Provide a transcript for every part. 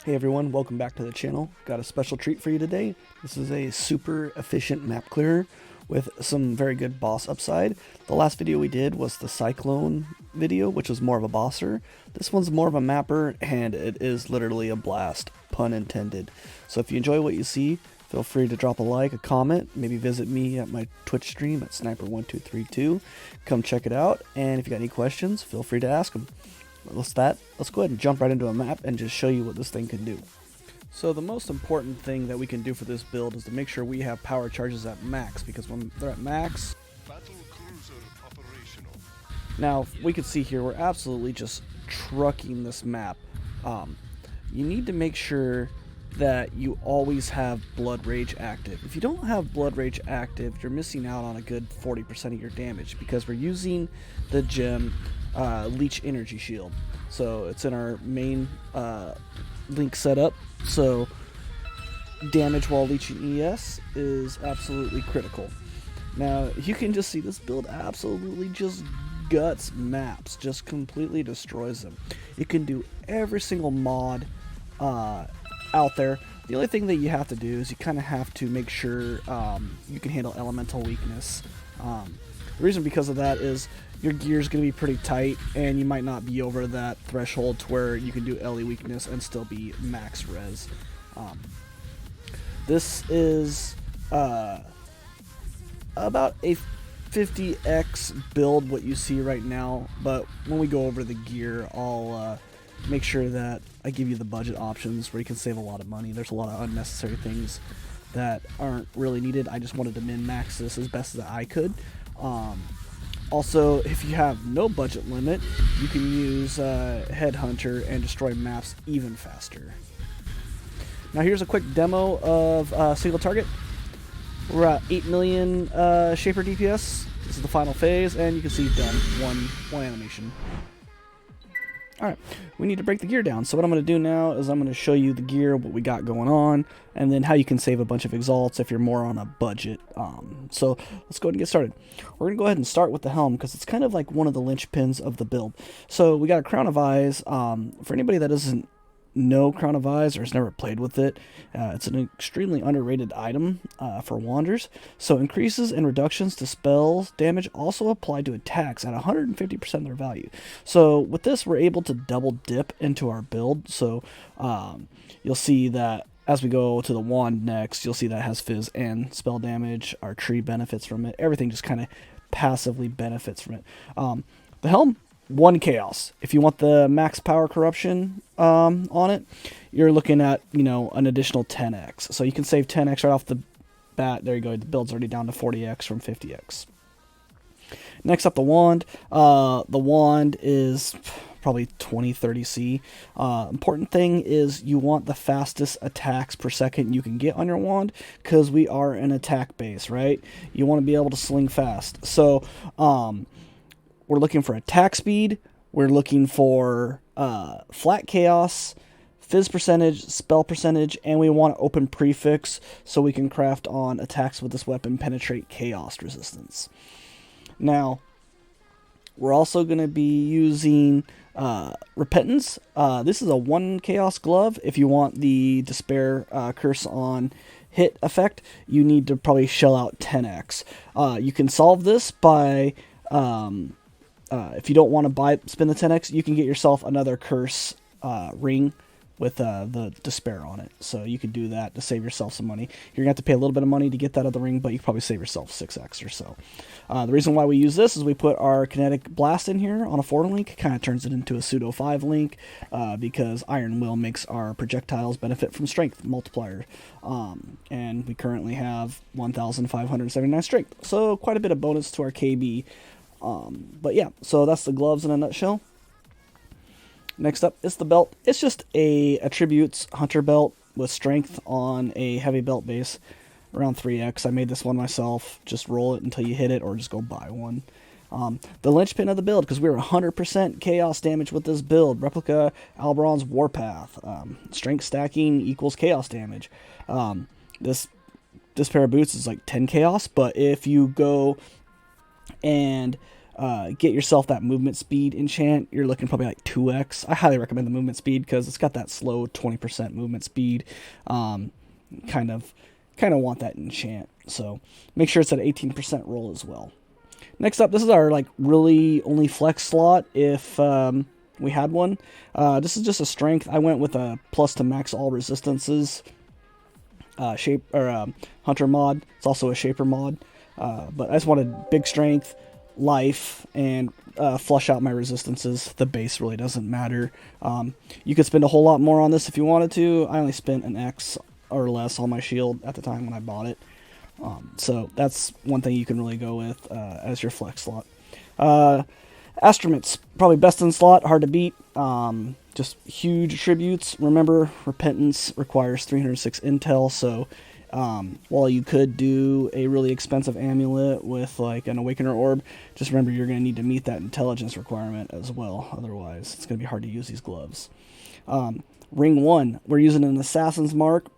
Hey everyone, welcome back to the channel. Got a special treat for you today. This is a super efficient map clearer with some very good boss upside. The last video we did was the Cyclone video, which was more of a bosser. This one's more of a mapper, and it is literally a blast, pun intended. So if you enjoy what you see, feel free to drop a like, a comment, maybe visit me at my Twitch stream at Sniper1232. Come check it out, and if you got any questions, feel free to ask them. Let's go ahead and jump right into a map and just show you what this thing can do. So the most important thing that we can do for this build is to make sure we have power charges at max, because when they're at max, now we can see here we're absolutely just trucking this map. You need to make sure that you always have Blood Rage active. If you don't have Blood Rage active, you're missing out on a good 40% of your damage, because we're using the gem Leech Energy Shield. So it's in our main link setup, so damage while leeching ES is absolutely critical. Now you can just see this build absolutely just guts maps, just completely destroys them. It can do every single mod out there. The only thing that you have to do is you kind of have to make sure you can handle elemental weakness. The reason because of that is your gear is going to be pretty tight, and you might not be over that threshold to where you can do LE weakness and still be max res. This is about a 50x build, what you see right now, but when we go over the gear, I'll make sure that I give you the budget options where you can save a lot of money. There's a lot of unnecessary things that aren't really needed. I just wanted to min-max this as best as I could. Also, if you have no budget limit, you can use Headhunter and destroy maps even faster. Now here's a quick demo of single target. We're at 8 million Shaper DPS. This is the final phase, and you can see done. One animation. Alright, we need to break the gear down. So what I'm going to do now is I'm going to show you the gear, what we got going on, and then how you can save a bunch of exalts if you're more on a budget. So let's go ahead and get started. We're going to go ahead and start with the helm, because it's kind of like one of the linchpins of the build. So we got a Crown of Eyes. For anybody that doesn't know Crown of Eyes or has never played with it, it's an extremely underrated item for Wanderers. So increases and reductions to spells damage also apply to attacks at 150% of their value. So with this, we're able to double dip into our build. So you'll see that as we go to the wand next, you'll see that it has fizz and spell damage. Our tree benefits from it. Everything just kind of passively benefits from it. The helm, 1 chaos. If you want the max power corruption on it, you're looking at, an additional 10x. So you can save 10x right off the bat. There you go. The build's already down to 40x from 50x. Next up, the wand. The wand is probably 20-30C. Important thing is you want the fastest attacks per second you can get on your wand, because we are an attack base, right? You want to be able to sling fast. So we're looking for attack speed, we're looking for flat chaos, fizz percentage, spell percentage, and we want to open prefix so we can craft on attacks with this weapon penetrate chaos resistance. Now, we're also going to be using Repentance. This is a 1 chaos glove. If you want the Despair curse on hit effect, you need to probably shell out 10x. You can solve this by if you don't want to spend the 10x, you can get yourself another curse ring with the Despair on it. So you can do that to save yourself some money. You're going to have to pay a little bit of money to get that other ring, but you can probably save yourself 6x or so. The reason why we use this is we put our Kinetic Blast in here on a 4 link, kind of turns it into a pseudo 5 link, because Iron Will makes our projectiles benefit from strength multiplier. And we currently have 1,579 strength, so quite a bit of bonus to our KB. But yeah, so that's the gloves in a nutshell. Next up is the belt. It's just a attributes hunter belt with strength on a heavy belt base, around 3x. I made this one myself. Just roll it until you hit it, or just go buy one. The linchpin of the build, because we're 100% chaos damage with this build. Replica Alberon's Warpath. Strength stacking equals chaos damage. This pair of boots is like 10 chaos, but if you go and get yourself that movement speed enchant, you're looking probably like 2x. I highly recommend the movement speed because it's got that slow 20% movement speed. Kind of want that enchant. So make sure it's at 18% roll as well. Next up, this is our like really only flex slot if we had one. This is just a strength. I went with a plus to max all resistances hunter mod. It's also a shaper mod. But I just wanted big strength, life, and flush out my resistances. The base really doesn't matter. You could spend a whole lot more on this if you wanted to. I only spent an X or less on my shield at the time when I bought it. So that's one thing you can really go with as your flex slot. Astramit's probably best in slot, hard to beat. Just huge attributes. Remember, Repentance requires 306 intel, so while you could do a really expensive amulet with like an Awakener Orb, just remember you're going to need to meet that intelligence requirement as well. Otherwise, it's going to be hard to use these gloves. Ring 1, we're using an Assassin's Mark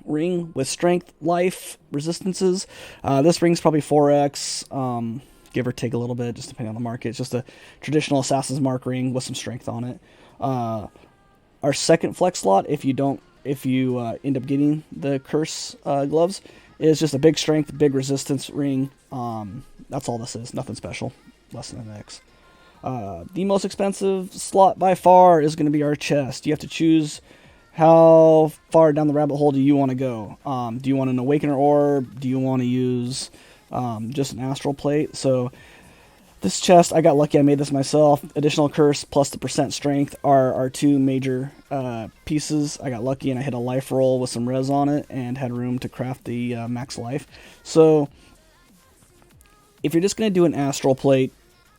ring with strength, life, resistances. This ring's probably 4x, give or take a little bit, just depending on the market. It's just a traditional Assassin's Mark ring with some strength on it. Our second flex slot, if you end up getting the curse gloves, is just a big strength, big resistance ring. That's all this is, nothing special, less than an X. The most expensive slot by far is going to be our chest. You have to choose how far down the rabbit hole do you want to go. Do you want an Awakener Orb? Do you want to use just an Astral Plate? So this chest, I got lucky, I made this myself. Additional curse plus the percent strength are our two major pieces. I got lucky and I hit a life roll with some res on it and had room to craft the max life. So if you're just going to do an Astral Plate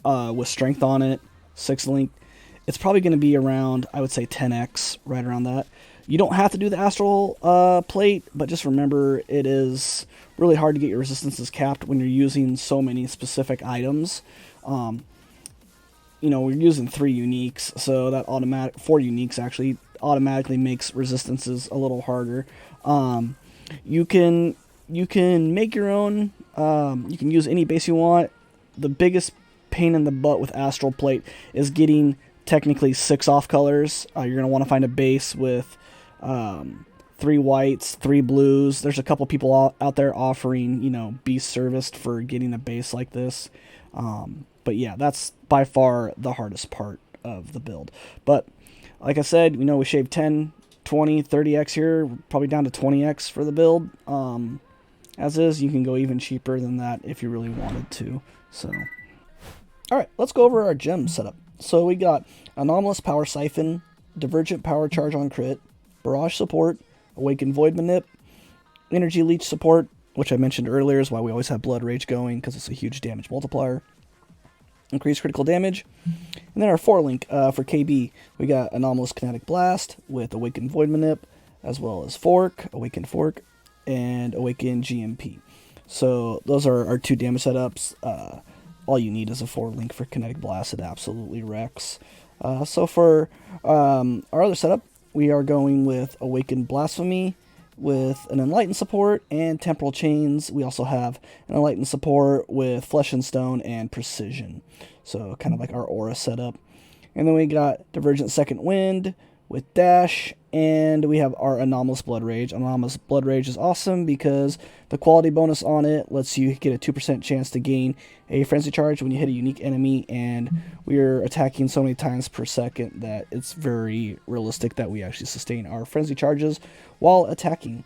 with strength on it, 6 link, it's probably going to be around, I would say 10x, right around that. You don't have to do the Astral Plate, but just remember it is really hard to get your resistances capped when you're using so many specific items. We're using 3 uniques, so that 4 uniques actually automatically makes resistances a little harder. You can make your own. You can use any base you want. The biggest pain in the butt with Astral Plate is getting technically 6 off colors. You're going to want to find a base with 3 whites, 3 blues. There's a couple people out there offering, beast serviced for getting a base like this. But yeah, that's by far the hardest part of the build. But like I said, we shaved 10, 20, 30x here, probably down to 20x for the build. As is, you can go even cheaper than that if you really wanted to. So, all right, let's go over our gem setup. So we got Anomalous Power Siphon, Divergent Power Charge on crit, Barrage support, Awakened Void Manip, Energy Leech support, which I mentioned earlier is why we always have Blood Rage going, because it's a huge damage multiplier. Increased critical damage. And then our 4-link for KB, we got Anomalous Kinetic Blast with Awakened Void Manip, as well as Awakened Fork, and Awakened GMP. So those are our 2 damage setups. All you need is a 4-link for Kinetic Blast. It absolutely wrecks. So for our other setup, we are going with Awakened Blasphemy with an Enlightened support and Temporal Chains. We also have an Enlightened support with Flesh and Stone and Precision. So kind of like our aura setup. And then we got Divergent Second Wind with Dash, and we have our Anomalous Blood Rage. Anomalous Blood Rage is awesome because the quality bonus on it lets you get a 2% chance to gain a Frenzy Charge when you hit a unique enemy, and we're attacking so many times per second that it's very realistic that we actually sustain our Frenzy Charges while attacking.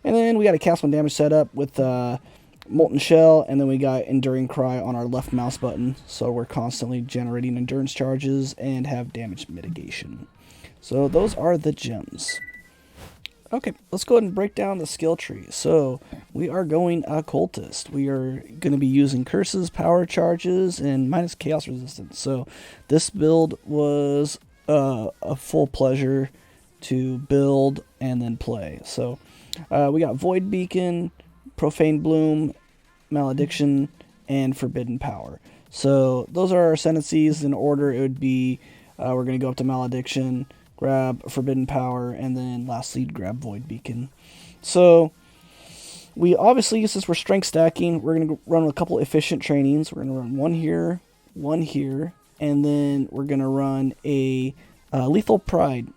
And then we got a cast 1 damage setup with Molten Shell, and then we got Enduring Cry on our left mouse button, so we're constantly generating endurance charges and have damage mitigation. So those are the gems. Okay, let's go ahead and break down the skill tree. So we are going Occultist. We are going to be using curses, power charges, and minus chaos resistance. So this build was a full pleasure to build and then play. So we got Void Beacon, Profane Bloom, Malediction, and Forbidden Power. So those are our ascendancies. In order, it would be we're going to go up to Malediction, grab Forbidden Power, and then lastly grab Void Beacon. So we obviously, since we're strength stacking, we're going to run a couple efficient trainings. We're going to run 1 here, one here, and then we're going to run a Lethal Pride.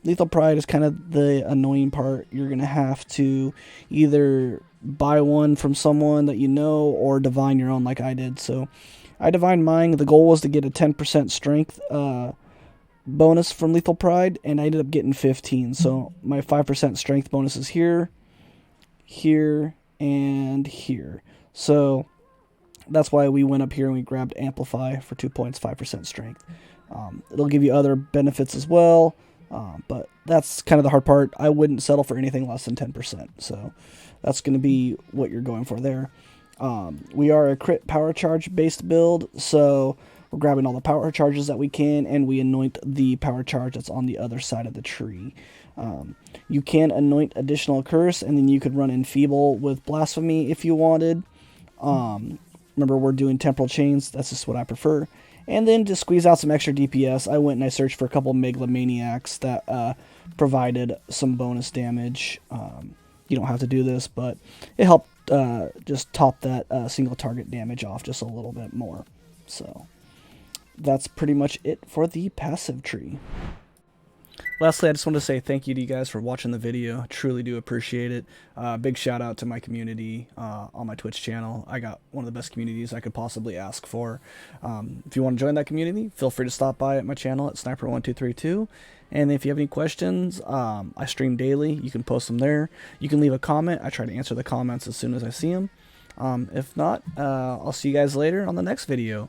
Lethal Pride is kind of the annoying part. You're going to have to either buy one from someone that you know or divine your own like I did. So I divined mine. The goal was to get a 10% strength bonus from Lethal Pride, and I ended up getting 15. So my 5% strength bonus is here, here, and here. So that's why we went up here and we grabbed Amplify for 2 points, 5% strength. It'll give you other benefits as well, but that's kind of the hard part. I wouldn't settle for anything less than 10%. So that's going to be what you're going for there. We are a crit power charge based build, so we're grabbing all the power charges that we can, and we anoint the power charge that's on the other side of the tree. You can anoint additional curse, and then you could run Enfeeble with Blasphemy if you wanted. Remember, we're doing Temporal Chains. That's just what I prefer. And then to squeeze out some extra DPS, I went and I searched for a couple Megalomaniacs that provided some bonus damage. You don't have to do this, but it helped just top that single target damage off just a little bit more. So that's pretty much it for the passive tree. Lastly, I just want to say thank you to you guys for watching the video. I truly do appreciate it. Big shout out to my community on my Twitch channel. I got one of the best communities I could possibly ask for. If you want to join that community, feel free to stop by at my channel at Sniper1232. And if you have any questions, I stream daily. You can post them there. You can leave a comment. I try to answer the comments as soon as I see them. If not, I'll see you guys later on the next video.